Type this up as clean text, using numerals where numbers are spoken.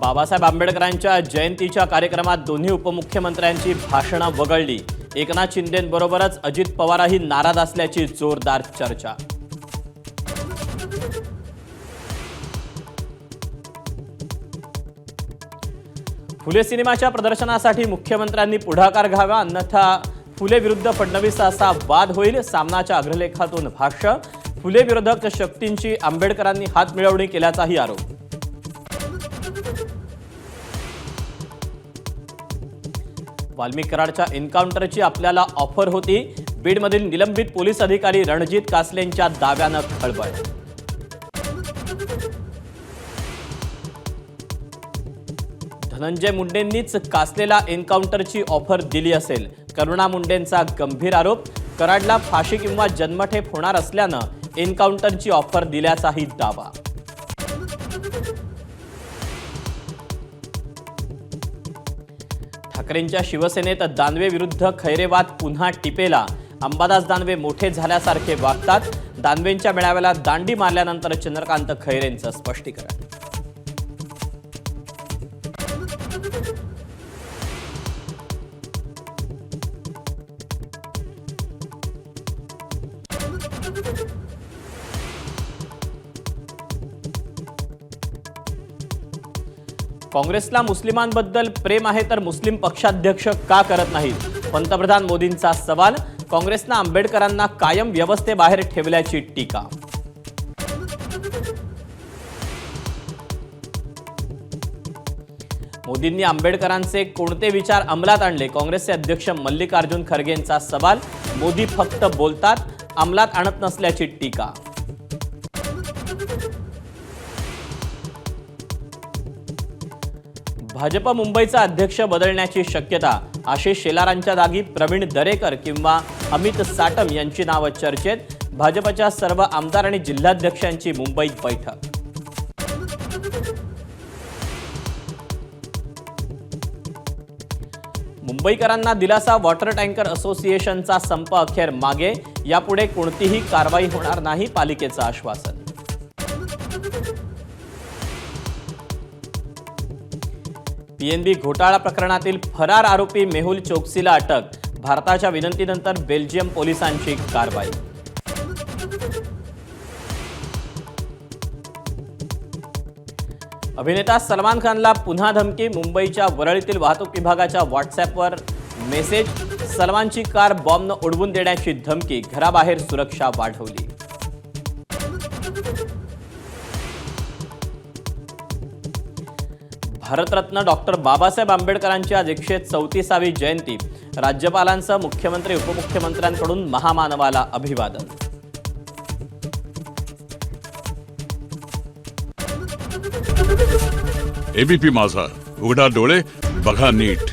बाबासाहेब आंबेडकरांच्या जयंतीच्या कार्यक्रमात दोन्ही उपमुख्यमंत्र्यांची भाषणं वगळली। एकनाथ शिंदेंबरोबरच अजित पवारही नाराज असल्याची जोरदार चर्चा। फुले सिनेमाच्या प्रदर्शनासाठी मुख्यमंत्र्यांनी पुढाकार घ्यावा, अन्यथा फुले विरुद्ध फडणवीस असा वाद होईल। सामनाच्या अग्रलेखातून भाष्य। फुले विरोधक शक्तींची आंबेडकरांनी हात मिळवणी केल्याचाही आरोप। वाल्मिक कराडच्या एन्काउंटरची आपल्याला ऑफर होती। बीडमधील निलंबित पोलीस अधिकारी रणजित कासलेंच्या दाव्यानं खळबळ। धनंजय मुंडेंनीच कासलेला एन्काउंटरची ऑफर दिली असेल, करुणा मुंडेंचा गंभीर आरोप। कराडला फाशी किंवा जन्मठेप होणार असल्यानं एन्काउंटरची ऑफर दिल्याचाही दावा। ठाकरेंच्या शिवसेनेत दानवे विरुद्ध खैरे वाद पुन्हा टिपेला। अंबादास दानवे मोठे झाल्यासारखे वागतात। दानवेंच्या मेळाव्याला दांडी मारल्यानंतर चंद्रकांत खैरेंचं स्पष्टीकरण। काँग्रेसला मुस्लिमांबद्दल प्रेम आहे तर मुस्लिम पक्षाध्यक्ष का करत नाहीत? पंतप्रधान मोदींचा सवाल। काँग्रेसनं आंबेडकरांना कायम व्यवस्थेबाहेर ठेवल्याची टीका। मोदींनी आंबेडकरांचे कोणते विचार अंमलात आणले? काँग्रेसचे अध्यक्ष मल्लिकार्जुन खरगेंचा सवाल। मोदी फक्त बोलतात, अंमलात आणत नसल्याची टीका। भाजप मुंबईचा अध्यक्ष बदलण्याची शक्यता। आशिष शेलारांच्या जागी प्रवीण दरेकर किंवा अमित साटम यांची नावं चर्चेत। भाजपच्या सर्व आमदार आणि जिल्हाध्यक्षांची मुंबईत बैठक। मुंबईकरांना दिलासा। वॉटर टँकर असोसिएशनचा संप अखेर मागे। यापुढे कोणतीही कारवाई होणार नाही, पालिकेचं आश्वासन। पीएनबी घोटाळा प्रकरणातील फरार आरोपी मेहुल चोक्सीला अटक। भारताच्या विनंतीनंतर बेल्जियम पोलिसांची कारवाई। अभिनेता सलमान खानला पुन्हा धमकी। मुंबईच्या वरळीतील वाहतूक विभागाच्या व्हॉट्सअॅपवर मेसेज। सलमानची कार बॉम्बनं उडवून देण्याची धमकी। घराबाहेर सुरक्षा वाढवली। भारतरत्न डॉक्टर बाबासाहेब आंबेडकरांची आज 134वी जयंती। राज्यपालांसह मुख्यमंत्री उपमुख्यमंत्र्यांकडून महामानवाला अभिवादन। एबीपी माझा, उघडा डोळे बघा नीट।